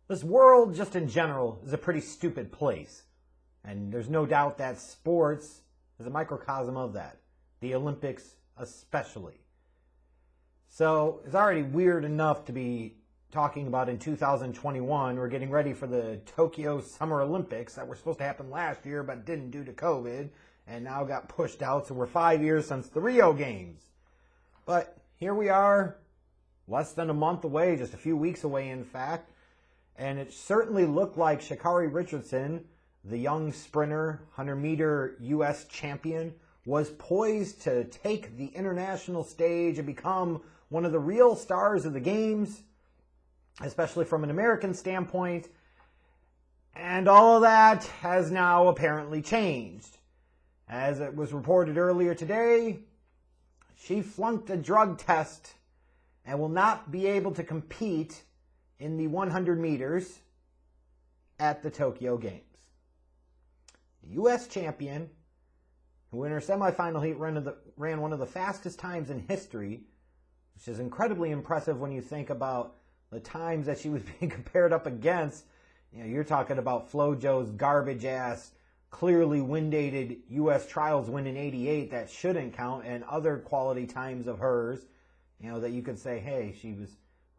This world, just in general, is a pretty stupid place. And there's no doubt that sports is a microcosm of that. The Olympics especially. So it's already weird enough to be talking about in 2021. We're getting ready for the Tokyo Summer Olympics that were supposed to happen last year but didn't due to COVID and now got pushed out. So we're 5 years since the Rio Games. But here we are, less than a month away, just a few weeks away in fact. And it certainly looked like Sha'Carri Richardson, the young sprinter, 100-meter U.S. champion, was poised to take the international stage and become one of the real stars of the games, especially from an American standpoint. And all of that has now apparently changed. As it was reported earlier today, she flunked a drug test and will not be able to compete in the 100 meters at the Tokyo Games. The U.S. champion, who in her semifinal heat ran one of the fastest times in history, which is incredibly impressive when you think about the times that she was being compared up against. You know, you're talking about FloJo's garbage-ass, clearly wind-dated U.S. trials win in '88 that shouldn't count, and other quality times of hers, you know, that you could say, hey, she was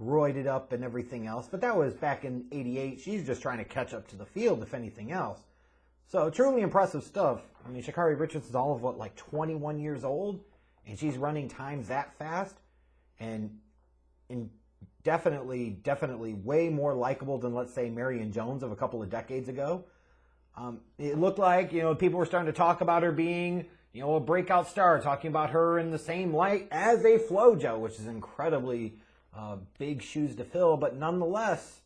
roided up and everything else. But that was back in '88. She's just trying to catch up to the field, if anything else. So truly impressive stuff. I mean, Sha'Carri Richardson's all of, like 21 years old, and she's running times that fast, and definitely way more likable than, let's say, Marion Jones of a couple of decades ago. It looked like, you know, people were starting to talk about her being, you know, a breakout star, talking about her in the same light as a FloJo, which is incredibly big shoes to fill, but nonetheless,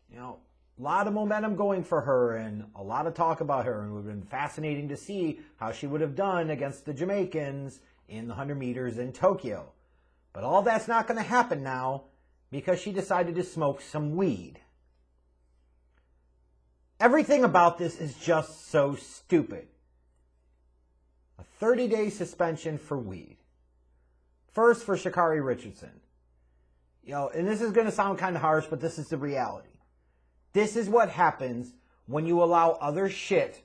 you know, a lot of momentum going for her and a lot of talk about her, and it would have been fascinating to see how she would have done against the Jamaicans in the 100 meters in Tokyo. But all that's not going to happen now because she decided to smoke some weed. Everything about this is just so stupid. A 30-day suspension for weed. First for Sha'Carri Richardson. You know, and this is going to sound kind of harsh, but this is the reality. This is what happens when you allow other shit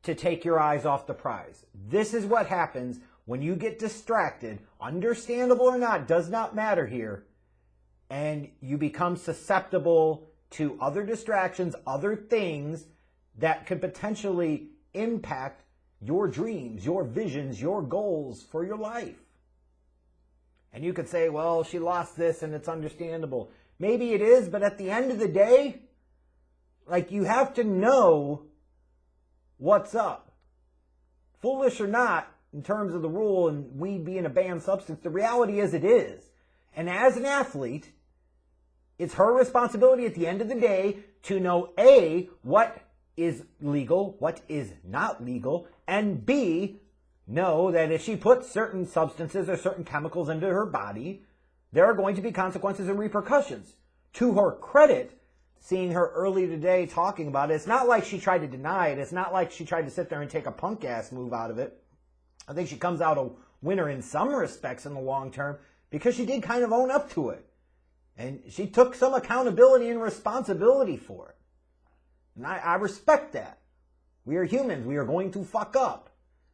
to take your eyes off the prize. This is what happens when you get distracted, understandable or not, does not matter here, and you become susceptible to other distractions, other things that could potentially impact your dreams, your visions, your goals for your life. And you could say, well, she lost this and it's understandable. Maybe it is, but at the end of the day, like, you have to know what's up. Foolish or not, in terms of the rule and weed being a banned substance, the reality is it is. And as an athlete, it's her responsibility at the end of the day to know, A, what is legal, what is not legal, and B, know that if she puts certain substances or certain chemicals into her body, there are going to be consequences and repercussions. To her credit, seeing her earlier today talking about it, it's not like she tried to deny it. It's not like she tried to sit there and take a punk-ass move out of it. I think she comes out a winner in some respects in the long term because she did kind of own up to it. And she took some accountability and responsibility for it. And I respect that. We are humans. We are going to fuck up.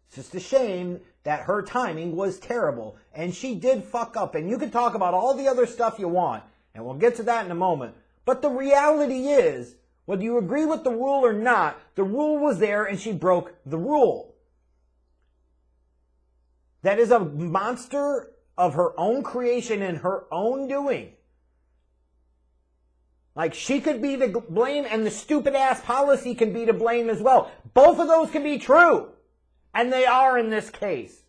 It's just a shame that her timing was terrible. And she did fuck up. And you can talk about all the other stuff you want, and we'll get to that in a moment. But the reality is, whether you agree with the rule or not, the rule was there and she broke the rule. That is a monster of her own creation and her own doing. Like, she could be to blame and the stupid ass policy can be to blame as well. Both of those can be true. And they are in this case.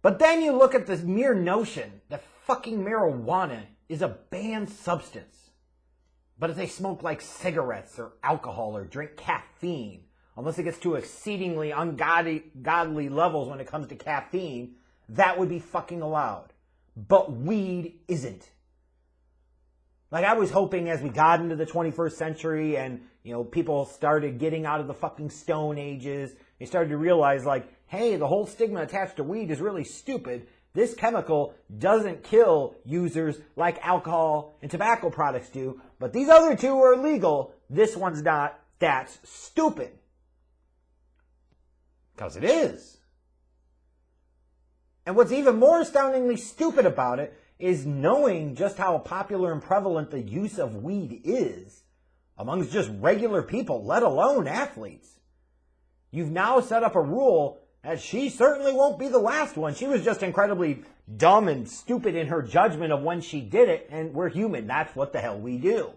But then you look at this mere notion that fucking marijuana is a banned substance. But if they smoke like cigarettes or alcohol or drink caffeine, unless it gets to exceedingly ungodly levels when it comes to caffeine, that would be fucking allowed. But weed isn't. Like, I was hoping as we got into the 21st century and, you know, people started getting out of the fucking Stone Ages, they started to realize, like, hey, the whole stigma attached to weed is really stupid. This chemical doesn't kill users like alcohol and tobacco products do, but these other two are illegal. This one's not. That's stupid. Because it is. And what's even more astoundingly stupid about it is knowing just how popular and prevalent the use of weed is amongst just regular people, let alone athletes. You've now set up a rule that she certainly won't be the last one. She was just incredibly dumb and stupid in her judgment of when she did it, and we're human. That's what the hell we do.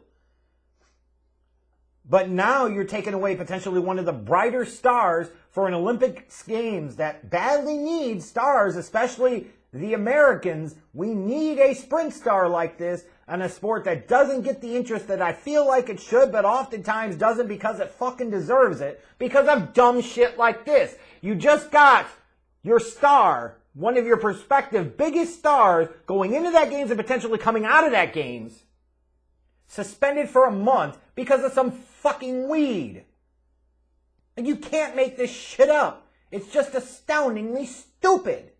But now you're taking away potentially one of the brighter stars for an Olympic Games that badly needs stars, especially the Americans. We need a sprint star like this in a sport that doesn't get the interest that I feel like it should, but oftentimes doesn't because it fucking deserves it, because of dumb shit like this. You just got your star, one of your prospective biggest stars, going into that games and potentially coming out of that games, suspended for a month because of some fucking weed. And you can't make this shit up. It's just astoundingly stupid.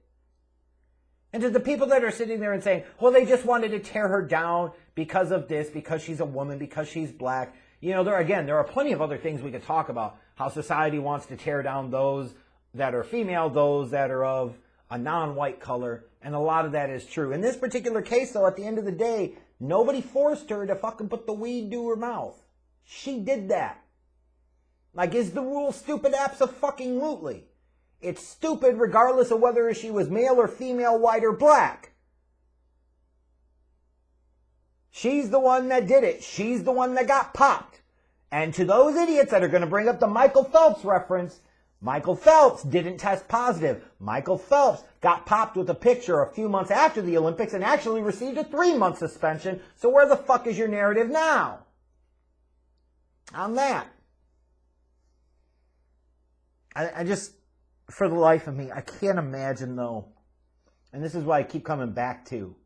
And to the people that are sitting there and saying, well, they just wanted to tear her down because of this, because she's a woman, because she's black. You know, there are plenty of other things we could talk about. How society wants to tear down those that are female, those that are of a non-white color. And a lot of that is true. In this particular case, though, at the end of the day, nobody forced her to fucking put the weed to her mouth. She did that. Like, is the rule stupid? Abso-fucking-lutely. It's stupid regardless of whether she was male or female, white or black. She's the one that did it. She's the one that got popped. And to those idiots that are going to bring up the Michael Phelps reference, Michael Phelps didn't test positive. Michael Phelps got popped with a picture a few months after the Olympics and actually received a 3-month suspension. So where the fuck is your narrative now on that? I just, for the life of me, I can't imagine though, and this is why I keep coming back to,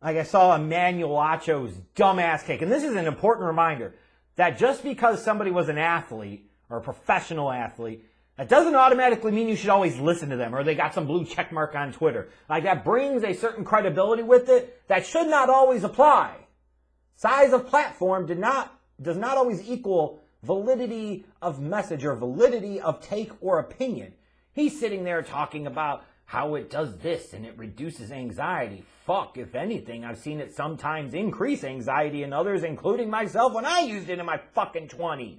like I saw Emmanuel Acho's dumbass take, and this is an important reminder, that just because somebody was an athlete, or a professional athlete, that doesn't automatically mean you should always listen to them, or they got some blue check mark on Twitter. Like, that brings a certain credibility with it that should not always apply. Size of platform does not always equal validity of message or validity of take or opinion. He's sitting there talking about how it does this and it reduces anxiety. Fuck, if anything, I've seen it sometimes increase anxiety in others, including myself, when I used it in my fucking 20s.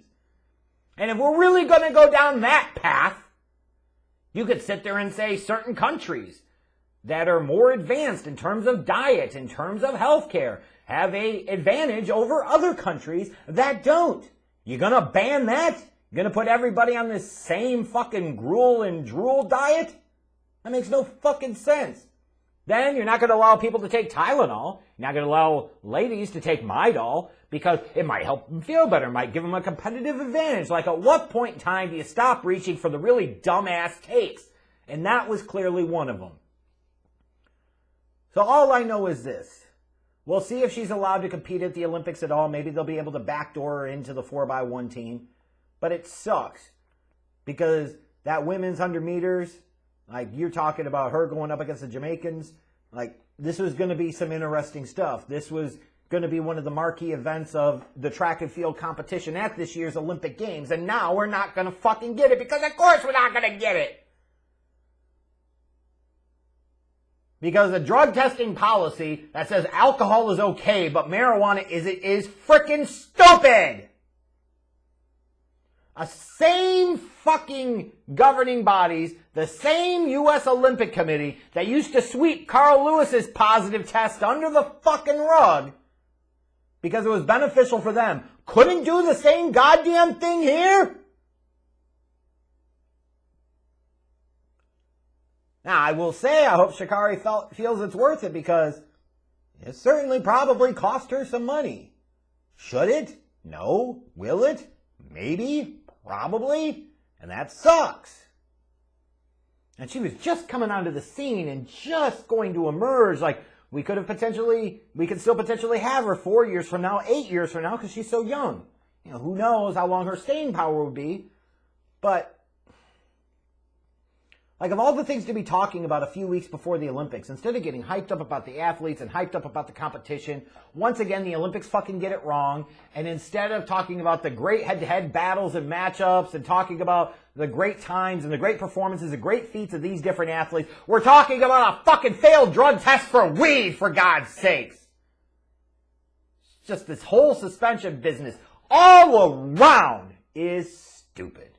And if we're really going to go down that path, you could sit there and say certain countries that are more advanced in terms of diet, in terms of healthcare, have an advantage over other countries that don't. You going to ban that? You going to put everybody on this same fucking gruel and drool diet? That makes no fucking sense. Then you're not going to allow people to take Tylenol. You're not going to allow ladies to take Midol because it might help them feel better, it might give them a competitive advantage. Like, at what point in time do you stop reaching for the really dumbass takes? And that was clearly one of them. So all I know is this. We'll see if she's allowed to compete at the Olympics at all. Maybe they'll be able to backdoor her into the 4x1 team. But it sucks because that women's 100 meters, like, you're talking about her going up against the Jamaicans. Like, this was going to be some interesting stuff. This was going to be one of the marquee events of the track and field competition at this year's Olympic Games. And now we're not going to fucking get it because, of course, we're not going to get it. Because a drug testing policy that says alcohol is okay, but marijuana is freaking stupid. A same fucking governing bodies, the same U.S. Olympic Committee that used to sweep Carl Lewis's positive test under the fucking rug because it was beneficial for them, couldn't do the same goddamn thing here? Now, I will say, I hope Sha'Carri feels it's worth it because it certainly probably cost her some money. Should it? No. Will it? Maybe. Probably. And that sucks. And she was just coming onto the scene and just going to emerge. Like, we could still potentially have her 4 years from now, 8 years from now, because she's so young. You know, who knows how long her staying power would be. But Like, of all the things to be talking about a few weeks before the Olympics, instead of getting hyped up about the athletes and hyped up about the competition, once again, the Olympics fucking get it wrong. And instead of talking about the great head-to-head battles and matchups and talking about the great times and the great performances, the great feats of these different athletes, we're talking about a fucking failed drug test for weed, for God's sakes. Just this whole suspension business all around is stupid.